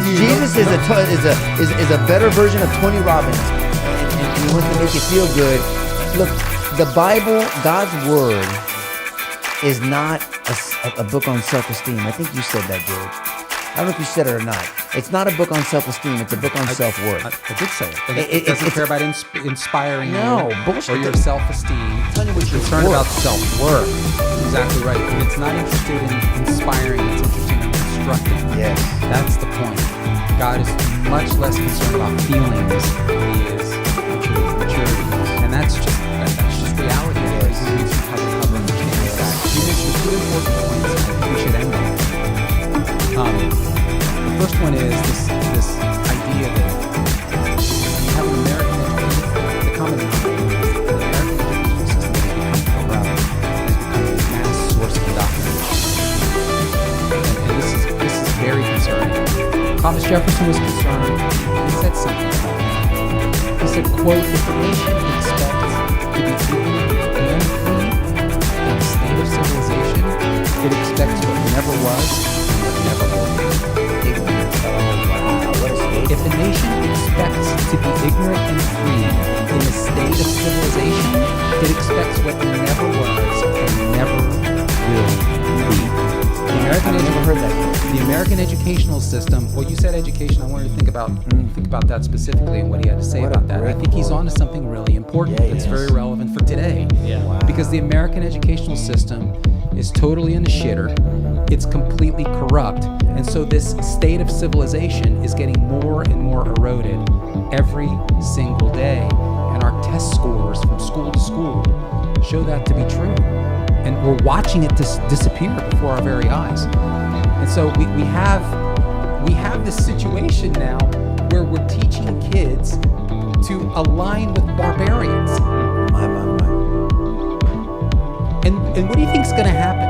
Jesus is a better version of Tony Robbins, and he wants to make you feel good. Look, the Bible, God's word, is not a book on self-esteem. I think you said that, George. I don't know if you said it or not. It's not a book on self-esteem. It's a book on self-worth. I did say it. It doesn't care about inspiring you bullshit. or your self-esteem. Tell you what it's you're concerned worth. about self-worth. Exactly right. And it's not interested in inspiring. It's interested in instructing. Yes. That's the point. God is much less concerned about feelings than he is maturity. And that's just reality. Yes. We need to cover understanding that. You mentioned two important points I think we should end on. The first one is this idea that you have an American education, the common denominator is that the American education system has become corrupt, has become a mass source of indoctrination. And this is very concerning. Thomas Jefferson was concerned. He said something about that. He said, quote, if the nation expects to be free and free in a state of civilization, it expects what never was and what never will be. If the nation expects to be ignorant and free in a state of civilization, it expects what never was and never will be. The American educational system. Well, you said education. I wanted to think about that specifically and what he had to say about that. I think he's on to something really important that's very relevant for today. Yeah. Wow. Because the American educational system is totally in the shitter. It's completely corrupt. And so this state of civilization is getting more and more eroded every single day. And our test scores from school to school show that to be true. And we're watching it disappear before our very eyes. And so we have this situation now where we're teaching kids to align with barbarians. My. And what do you think is going to happen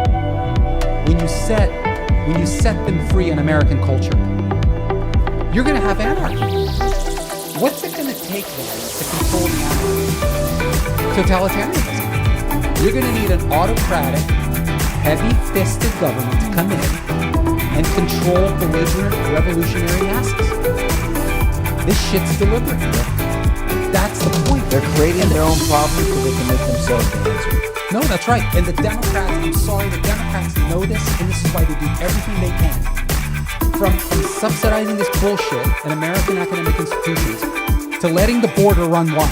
when you set them free in American culture? You're going to have anarchy. What's it going to take then to control the anarchy? Totalitarianism. You're going to need an autocratic, heavy-fisted government to come in and control belligerent revolutionary masses. This shit's deliberate. That's the point. They're creating their own problems so they can make themselves the answer. No, that's right. And the Democrats, I'm sorry, the Democrats know this, and this is why they do everything they can. From subsidizing this bullshit in American academic institutions to letting the border run wild.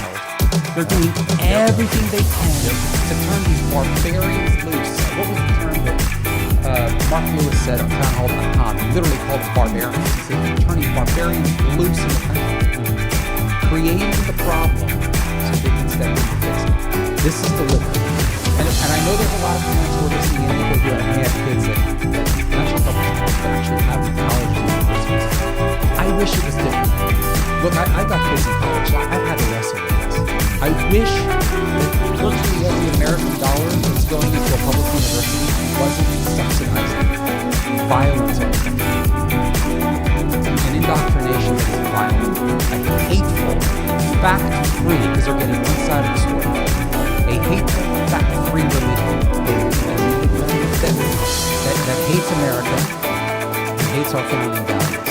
They're doing everything they can to turn these barbarians loose. What was the term that Mark Lewis said on townhall.com? He literally called them barbarians. He said they're turning barbarians loose in the country, creating the problem so they can step in and fix it. This is deliberate. And I know there's a lot of parents who are listening in who have kids that actually have college and universities. I wish it was different. Look, I've got kids in college, so I've had to wrestle with this. I wish that virtually every American dollar that's going into a public university wasn't subsidizing violence and indoctrination that is violent and hateful, fact-free, because they're getting one side of the story. A hateful, fact-free religion that hates America, hates our founding values.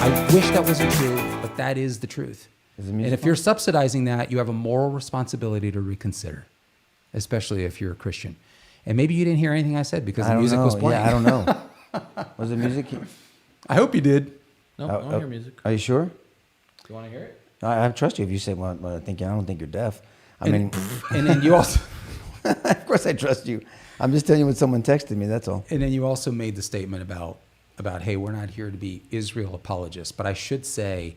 I wish that wasn't true, but that is the truth. And if you're subsidizing that, you have a moral responsibility to reconsider, especially if you're a Christian. And maybe you didn't hear anything I said because the music was playing. Yeah, I don't know. Was the music? I hope you did. No, I don't hear music. Are you sure? Do you want to hear it? I trust you if you say, well, I don't think you're deaf. I mean, and then you also, of course I trust you. I'm just telling you what someone texted me, that's all. And then you also made the statement about, hey, we're not here to be Israel apologists. But I should say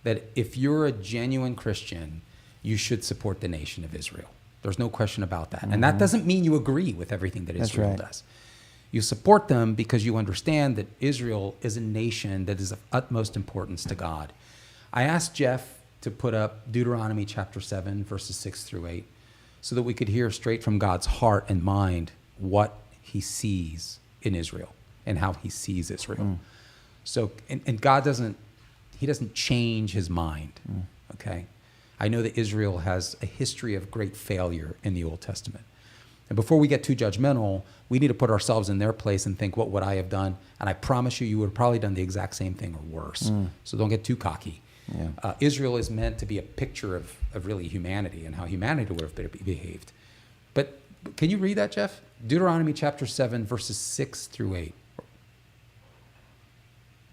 that if you're a genuine Christian, you should support the nation of Israel. There's no question about that. Mm-hmm. And that doesn't mean you agree with everything that Israel does. You support them because you understand that Israel is a nation that is of utmost importance to God. I asked Jeff to put up Deuteronomy chapter 7, verses 6 through 8, so that we could hear straight from God's heart and mind what he sees in Israel and how he sees Israel. So, and God doesn't change his mind, okay? I know that Israel has a history of great failure in the Old Testament. And before we get too judgmental, we need to put ourselves in their place and think, what would I have done? And I promise you, you would have probably done the exact same thing or worse. So don't get too cocky. Yeah. Israel is meant to be a picture of really humanity and how humanity would have behaved. But can you read that, Jeff? Deuteronomy chapter 7, verses 6 through 8.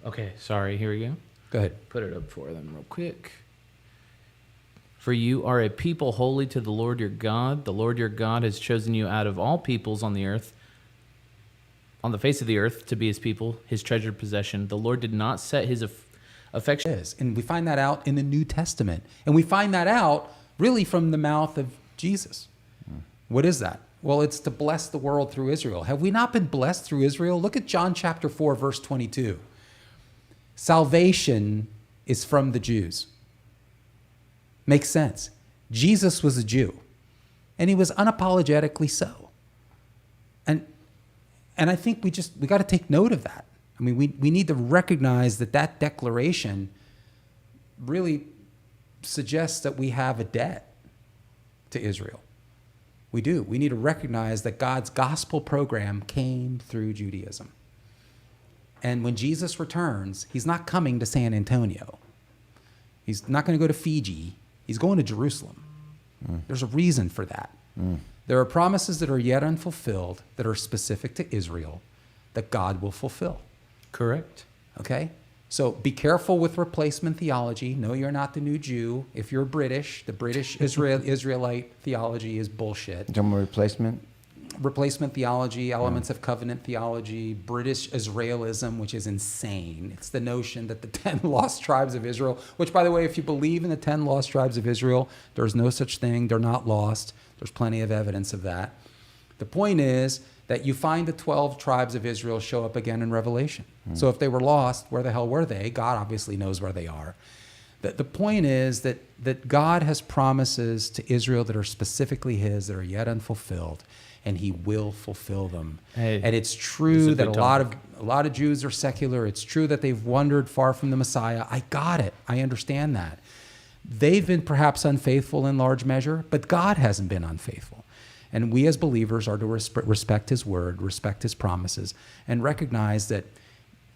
Okay, sorry. Here we go. Go ahead. Put it up for them real quick. For you are a people holy to the Lord your God. The Lord your God has chosen you out of all peoples on the earth, on the face of the earth, to be his people, his treasured possession. The Lord did not set his affection. And we find that out in the New Testament. And we find that out really from the mouth of Jesus. What is that? Well, it's to bless the world through Israel. Have we not been blessed through Israel? Look at John chapter 4, verse 22. Salvation is from the Jews. Makes sense. Jesus was a Jew, and he was unapologetically so. And I think we got to take note of that. I mean, we need to recognize that declaration really suggests that we have a debt to Israel. We do. We need to recognize that God's gospel program came through Judaism. And when Jesus returns, he's not coming to San Antonio. He's not going to go to Fiji. He's going to Jerusalem. There's a reason for that. There are promises that are yet unfulfilled that are specific to Israel that God will fulfill. Correct. Okay? So be careful with replacement theology. No, you're not the new Jew. If you're British, the British Israelite theology is bullshit. Talking about replacement? Replacement theology, elements of covenant theology, British Israelism, which is insane. It's the notion that the 10 lost tribes of Israel, which, by the way, if you believe in the 10 lost tribes of Israel, there's no such thing. They're not lost. There's plenty of evidence of that. The point is that you find the 12 tribes of Israel show up again in Revelation. So if they were lost, where the hell were they? God obviously knows where they are. The point is that God has promises to Israel that are specifically his, that are yet unfulfilled. and he will fulfill them. Hey, and it's this true is a that good a lot of Jews are secular. It's true that they've wandered far from the Messiah. I got it. I understand that. They've been perhaps unfaithful in large measure, but God hasn't been unfaithful. And we as believers are to respect his word, respect his promises, and recognize that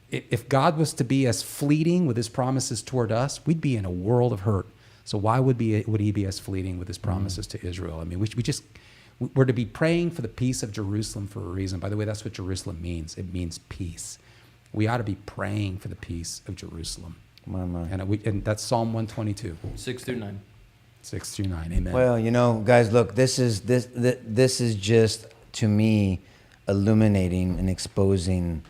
if God was to be as fleeting with his promises toward us, we'd be in a world of hurt. So why would he be as fleeting with his promises to Israel? I mean, we're to be praying for the peace of Jerusalem for a reason. By the way, that's what Jerusalem means. It means peace. We ought to be praying for the peace of Jerusalem. And that's Psalm 122. 6 through 9. 6 through 9. Amen. Well, guys, look, this is just, to me, illuminating and exposing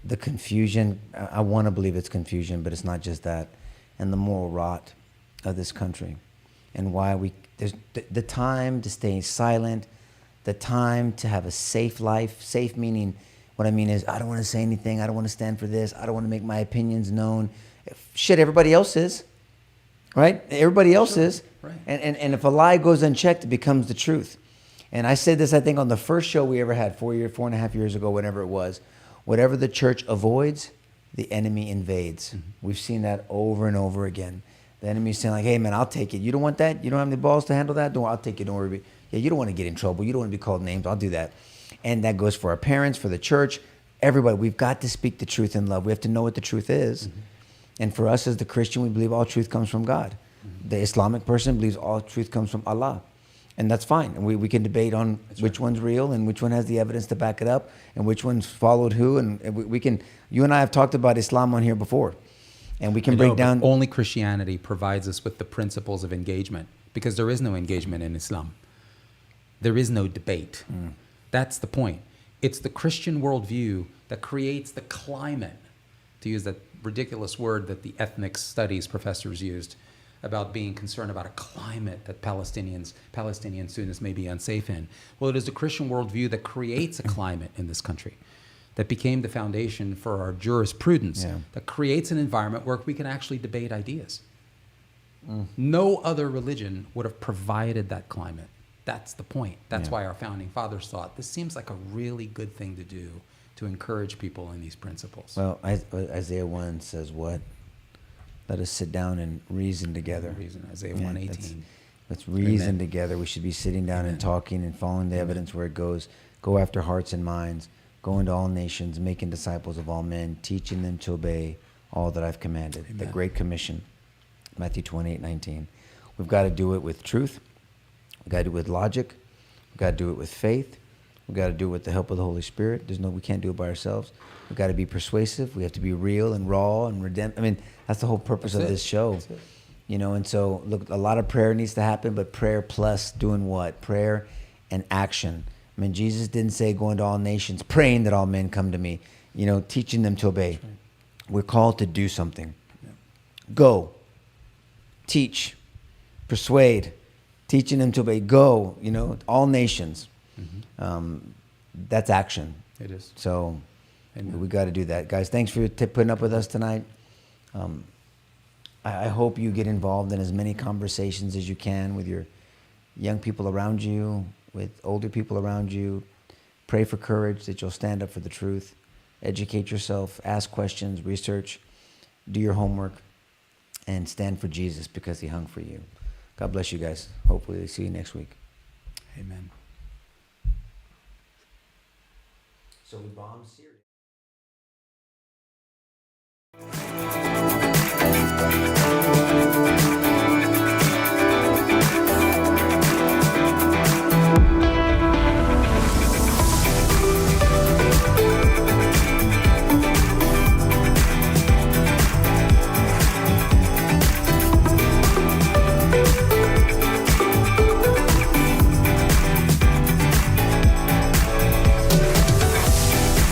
the confusion. I want to believe it's confusion, but it's not just that. And the moral rot of this country. And why there's the time to stay silent, the time to have a safe life. Safe meaning, what I mean is, I don't want to say anything. I don't want to stand for this. I don't want to make my opinions known. Shit, everybody else is. Right? Everybody else is. Right. And if a lie goes unchecked, it becomes the truth. And I said this, I think, on the first show we ever had, 4.5 years ago, whenever it was. Whatever the church avoids, the enemy invades. Mm-hmm. We've seen that over and over again. The enemy's saying, like, hey, man, I'll take it. You don't want that? You don't have the balls to handle that? I'll take it. Don't worry. Yeah, you don't want to get in trouble. You don't want to be called names. I'll do that. And that goes for our parents, for the church, everybody. We've got to speak the truth in love. We have to know what the truth is. Mm-hmm. And for us as the Christian, we believe all truth comes from God. Mm-hmm. The Islamic person believes all truth comes from Allah. And that's fine. And we can debate on which one's real and which one has the evidence to back it up and which one's followed who. And we can, you and I have talked about Islam on here before. And we can break down. Only Christianity provides us with the principles of engagement, because there is no engagement in Islam. There is no debate. That's the point. It's the Christian worldview that creates the climate, to use that ridiculous word that the ethnic studies professors used about being concerned about a climate that Palestinian students may be unsafe in. Well, it is the Christian worldview that creates a climate in this country that became the foundation for our jurisprudence, that creates an environment where we can actually debate ideas. No other religion would have provided that climate. That's the point. That's why our founding fathers thought this seems like a really good thing to do, to encourage people in these principles. Well, Isaiah 1 says what? Let us sit down and reason together. Isaiah 1:18. Let's reason together. We should be sitting down and talking and following the evidence where it goes. Go after hearts and minds. Go into all nations, making disciples of all men, teaching them to obey all that I've commanded. The Great Commission, Matthew 28:19. We've got to do it with truth. We've got to do it with logic. We've got to do it with faith. We've got to do it with the help of the Holy Spirit. We can't do it by ourselves. We've got to be persuasive. We have to be real and raw and redemptive. I mean, that's the whole purpose of this show. You know, and so, look, a lot of prayer needs to happen, but prayer plus doing what? Prayer and action. I mean, Jesus didn't say go into all nations, praying that all men come to me, you know, teaching them to obey. Right. We're called to do something. Yeah. Go, teach, persuade, teaching them to obey. Go, you know, all nations. Mm-hmm. That's action. It is. So we got to do that. Guys, thanks for putting up with us tonight. I hope you get involved in as many conversations as you can with your young people around you, with older people around you. Pray for courage that you'll stand up for the truth. Educate yourself, ask questions, research, do your homework, and stand for Jesus because he hung for you. God bless you guys. Hopefully see you next week. Amen. So we bombed Syria.